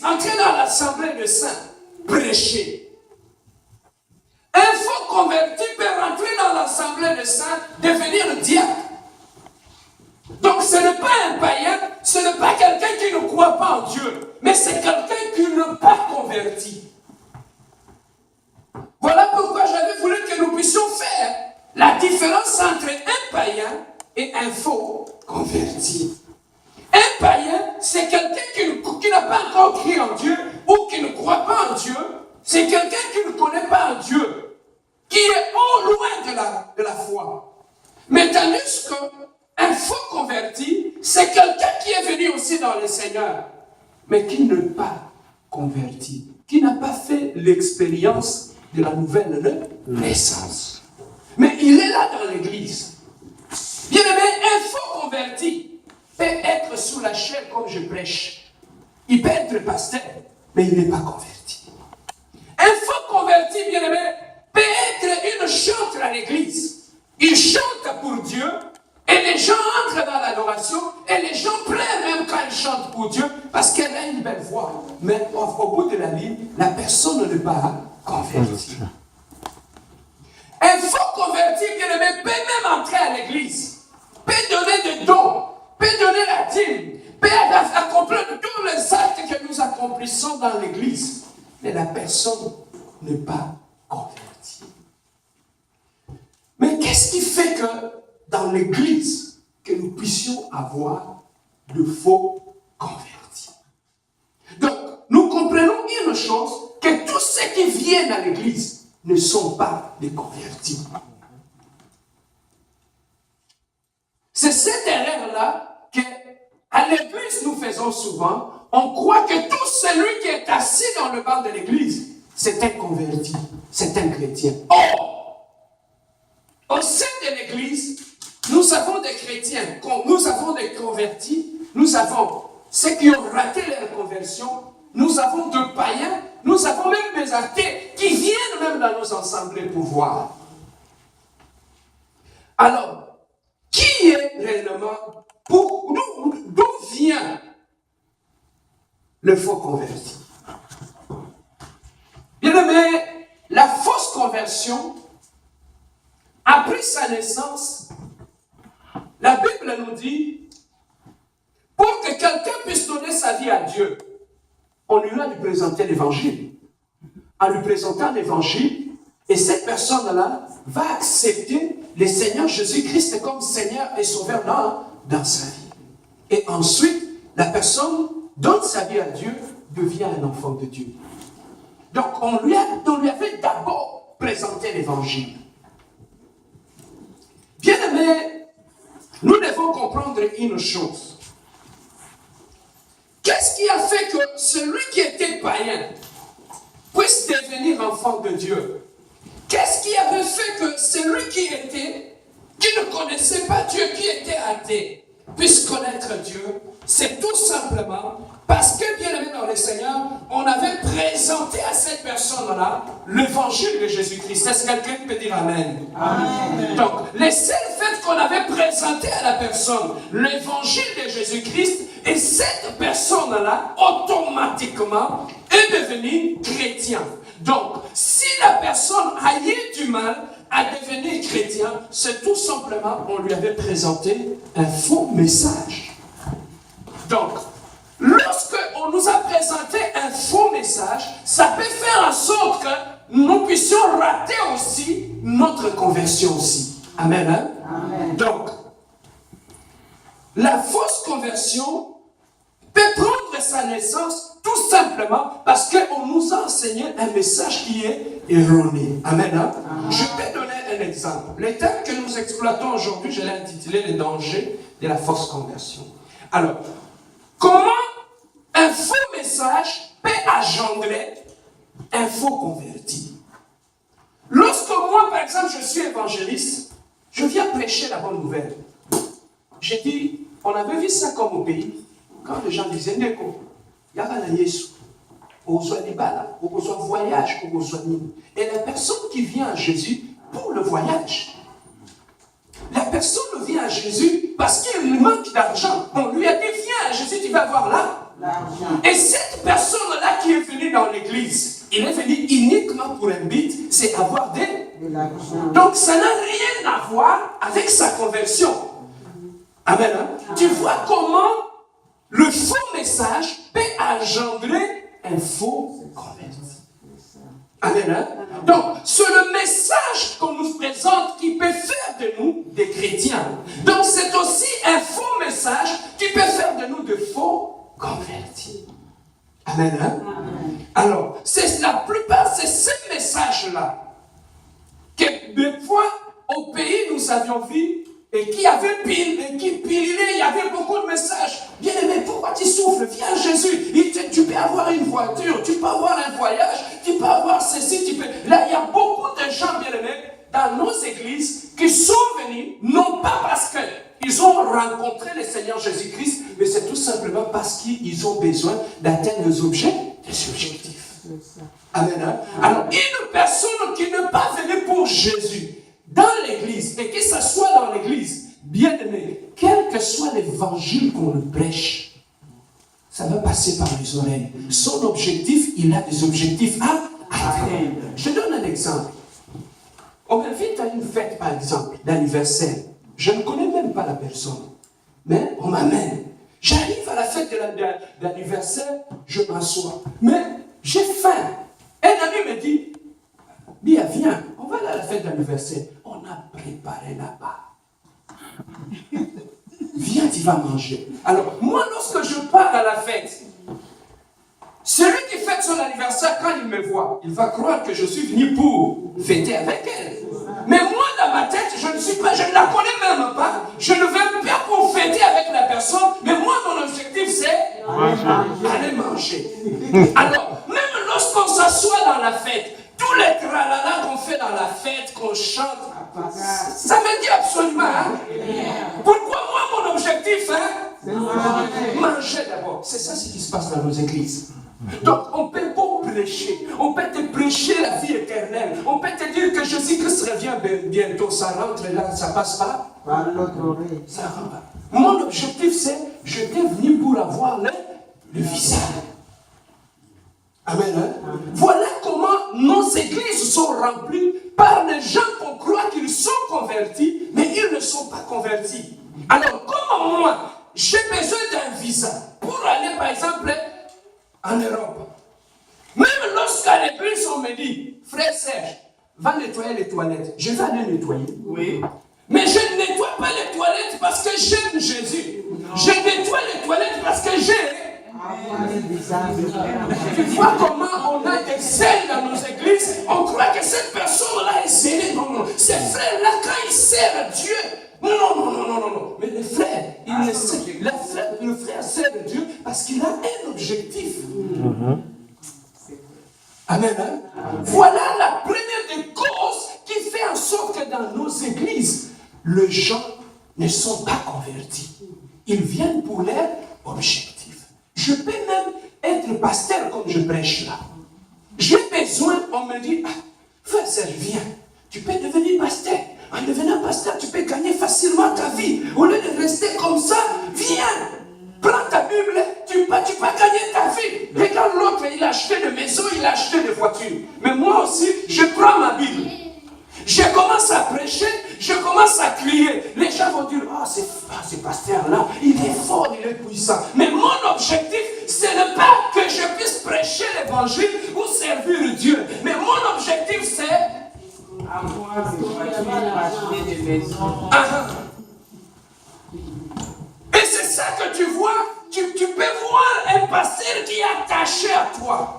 entrer dans l'assemblée des saints, prêcher. Un faux converti peut rentrer dans l'assemblée des saints, devenir diacre. Donc ce n'est pas un païen, ce n'est pas quelqu'un qui ne croit pas en Dieu, mais c'est quelqu'un qui n'est pas converti. Voilà pourquoi j'avais voulu que nous puissions faire la différence entre un païen et un faux converti. Un païen, c'est quelqu'un qui n'a pas encore cru en Dieu ou qui ne croit pas en Dieu. C'est quelqu'un qui ne connaît pas en Dieu, qui est au loin de la foi. Mais tandis qu'un faux converti, c'est quelqu'un qui est venu aussi dans le Seigneur, mais qui n'est pas converti, qui n'a pas fait l'expérience de la nouvelle naissance. Mais il est là dans l'église. Bien aimé, un faux converti peut être sous la chair comme je prêche. Il peut être pasteur, mais il n'est pas converti. Un faux converti, bien aimé, peut être une chante à l'église. Il chante pour Dieu, et les gens entrent dans l'adoration, et les gens pleurent même quand ils chantent pour Dieu, parce qu'elle a une belle voix. Mais au bout de la ligne, la personne n'est pas converti. Un faux converti, bien aimé, peut même entrer à l'église, peut donner des dons, peut donner la dîme, peut accomplir tous les actes que nous accomplissons dans l'église. Mais la personne n'est pas convertie. Mais qu'est-ce qui fait que dans l'église, que nous puissions avoir de faux convertis? Donc, nous comprenons une chose, que tous ceux qui viennent à l'église ne sont pas des convertis. C'est cette erreur-là qu'à l'église nous faisons souvent. On croit que tout celui qui est assis dans le banc de l'église, c'est un converti, c'est un chrétien. Or, au sein de l'église, nous avons des chrétiens, nous avons des convertis, nous avons ceux qui ont raté leur conversion, nous avons des païens, nous avons même des athées qui viennent même dans nos assemblées pour voir. Alors, qui est réellement, d'où vient le faux converti? Bien aimé, la fausse conversion a pris sa naissance. La Bible nous dit, pour que quelqu'un puisse donner sa vie à Dieu, on lui a lui présenter l'évangile. En lui présentant l'évangile, et cette personne-là va accepter le Seigneur Jésus-Christ comme Seigneur et Sauveur dans sa vie. Et ensuite, la personne donne sa vie à Dieu, devient un enfant de Dieu. Donc, on lui avait d'abord présenté l'évangile. Bien aimé, nous devons comprendre une chose. Qu'est-ce qui a fait que celui qui était païen puisse devenir enfant de Dieu? Qu'est-ce qui avait fait que celui qui ne connaissait pas Dieu, qui était athée, puisse connaître Dieu? C'est tout simplement parce que, bien aimé dans le Seigneur, on avait présenté à cette personne-là l'évangile de Jésus-Christ. Est-ce que quelqu'un peut dire Amen? Amen. Donc, le seul fait qu'on avait présenté à la personne l'évangile de Jésus-Christ, et cette personne-là, automatiquement, est devenue chrétien. Donc, si la personne a eu du mal à devenir chrétien, c'est tout simplement, on lui avait présenté un faux message. Donc, lorsque on nous a présenté un faux message, ça peut faire en sorte que nous puissions rater aussi notre conversion aussi. Amen, hein? Amen. Donc, la fausse conversion peut prendre sa naissance tout simplement parce qu'on nous a enseigné un message qui est erroné. Amen, hein? Amen. Je vais donner un exemple. Le thème que nous exploitons aujourd'hui, je l'ai intitulé « Les dangers de la fausse conversion ». Alors, comment un faux message peut engendrer un faux converti? Lorsque moi, par exemple, je suis évangéliste, je viens prêcher la bonne nouvelle. J'ai dit, on avait vu ça comme au pays, quand les gens disaient, Neko, Yagana Yesu, au voyage, et la personne qui vient à Jésus pour le voyage, la personne vient à Jésus parce qu'il lui manque d'argent. On lui a dit, viens à Jésus, tu vas avoir là. Et cette personne qui est venu dans l'église, il est venu uniquement pour un but, c'est avoir des... Donc ça n'a rien à voir avec sa conversion. Amen. Hein? Tu vois comment le faux message peut engendrer un faux converti. Amen. Hein? Donc, c'est le message qu'on nous présente qui peut faire de nous des chrétiens. Donc, c'est aussi un faux message qui peut faire de nous de faux convertis. Amen. Hein? Alors, c'est la plupart, c'est ce message-là que des fois, au pays, nous avions vu et qui avait pilé, il y avait beaucoup de messages. Bien aimé, pourquoi tu souffres? Viens Jésus. Tu peux avoir une voiture, tu peux avoir un voyage, tu peux avoir ceci, tu peux... Là, il y a beaucoup de gens, bien aimés, dans nos églises, qui sont venus, non pas parce qu'ils ont rencontré le Seigneur Jésus-Christ, mais c'est tout simplement parce qu'ils ont besoin d'atteindre des objectifs. Amen. Hein? Alors, une personne qui n'est pas venue pour Jésus, dans l'église, et que ce soit dans l'église, bien aimé, quel que soit l'évangile qu'on le prêche, ça va passer par les oreilles. Son objectif, il a des objectifs à atteindre. Je donne un exemple. On m'invite à une fête, par exemple, d'anniversaire. Je ne connais même pas la personne, mais on m'amène. J'arrive à la fête d'anniversaire, je m'assois, mais j'ai faim. Un ami me dit, Bia, viens, on va aller à la fête d'anniversaire. On a préparé là-bas. Viens, tu vas manger. Alors, moi, lorsque je pars à la fête, celui qui fête son anniversaire, quand il me voit, il va croire que je suis venu pour fêter avec elle. Mais moi, dans ma tête, je ne la connais même pas. Je ne vais pas pour fêter avec la personne. Mais moi, mon objectif, c'est aller manger. Alors, même lorsqu'on s'assoit dans la fête, tous les tralala qu'on fait dans la fête, qu'on chante, ça me dit absolument. Hein? Pourquoi moi, mon objectif, hein? Manger d'abord. C'est ça ce qui se passe dans nos églises. Donc, on peut pas prêcher. On peut te prêcher la vie éternelle. On peut te dire que Jésus-Christ revient bientôt. Ça rentre là, ça passe pas. Ça rentre pas. Mon objectif, c'est je suis venu pour avoir le visage. Amen. Hein? Voilà comment nos églises sont remplies par les gens qu'on croit qu'ils sont convertis, mais ils ne sont pas convertis. Alors, comment moi, j'ai besoin d'un visa pour aller, par exemple, en Europe. Même lorsqu'à l'église, on me dit, frère Serge, va nettoyer les toilettes. Je vais aller nettoyer. Oui. Mais je ne nettoie pas les toilettes parce que j'aime Jésus. Non. Je nettoie les toilettes parce que j'ai... Tu vois comment on a des zèles dans nos églises? On croit que cette personne-là est zélée. Non, non. Ces frères-là, quand ils servent Dieu, non. Mais le frère, le frère sert Dieu parce qu'il a un objectif. Amen. Hein? Voilà la première des causes qui fait en sorte que dans nos églises, les gens ne sont pas convertis. Ils viennent pour leur objectif. Je peux même être pasteur comme je prêche là. J'ai besoin, on me dit, frère Serge, viens, tu peux devenir pasteur. En devenant pasteur, tu peux gagner facilement ta vie. Au lieu de rester comme ça, viens, prends ta Bible, tu peux gagner ta vie. Regarde l'autre, il a acheté des maisons, il a acheté des voitures. Mais moi aussi, je prends ma Bible. Je commence à prêcher, je commence à crier. Les gens vont dire, ce pasteur-là, il est fort, il est puissant. Mais mon objectif, ce n'est pas que je puisse prêcher l'évangile ou servir Dieu. Mais mon objectif, c'est... avoir des voitures, acheter des maisons. Et c'est ça que tu vois, tu peux voir un pasteur qui est attaché à toi.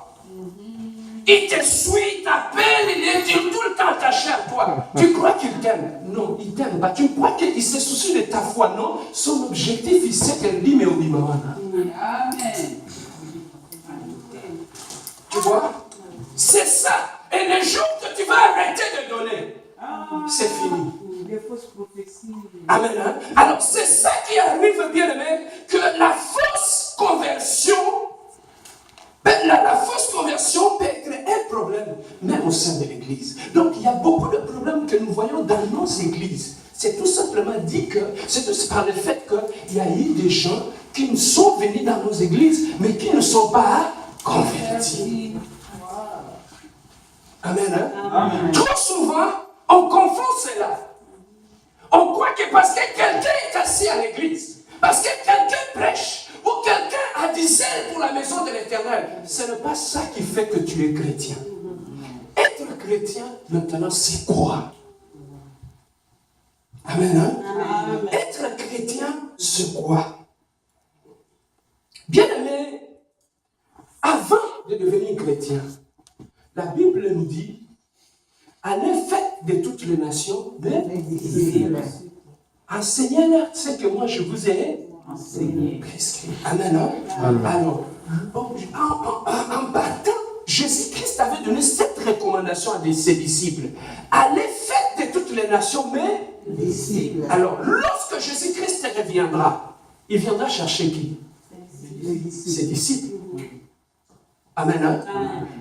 Il te suit, il t'appelle, il est tout le temps attaché à toi. Tu crois qu'il t'aime? Non, il t'aime pas. Tu crois qu'il se soucie de ta foi? Non. Son objectif, il sait qu'elle dit, mais au Bimamana. Amen. Tu vois? C'est ça. Et le jour que tu vas arrêter de donner, c'est fini. Des fausses prophéties. Amen. Hein? Alors, c'est ça qui arrive, bien aimé, que la fausse conversion, la fausse conversion peut être un problème, même au sein de l'Église. Donc, il y a beaucoup de problèmes que nous voyons dans nos églises. C'est tout simplement dit que, c'est par le fait qu'il y a eu des gens qui sont venus dans nos églises, mais qui ne sont pas convertis. converti. Amen. Hein? Amen. Trop souvent, on confond cela. On croit que parce que quelqu'un est assis à l'église, parce que quelqu'un prêche, ou quelqu'un a dit zèle pour la maison de l'Éternel, ce n'est pas ça qui fait que tu es chrétien. Être chrétien, maintenant, c'est quoi? Amen. Hein? Amen. Être chrétien, c'est quoi? Bien aimé, avant de devenir chrétien, la Bible nous dit, allez faites de toutes les nations des disciples. Enseignez-leur ce que moi je vous ai enseigné. Amen. Hein? Amen. Alors, en partant, Jésus-Christ avait donné cette recommandation à ses disciples. Allez faites de toutes les nations mes disciples. Alors, lorsque Jésus-Christ reviendra, il viendra chercher qui? Ses disciples. Amen. Hein? Amen.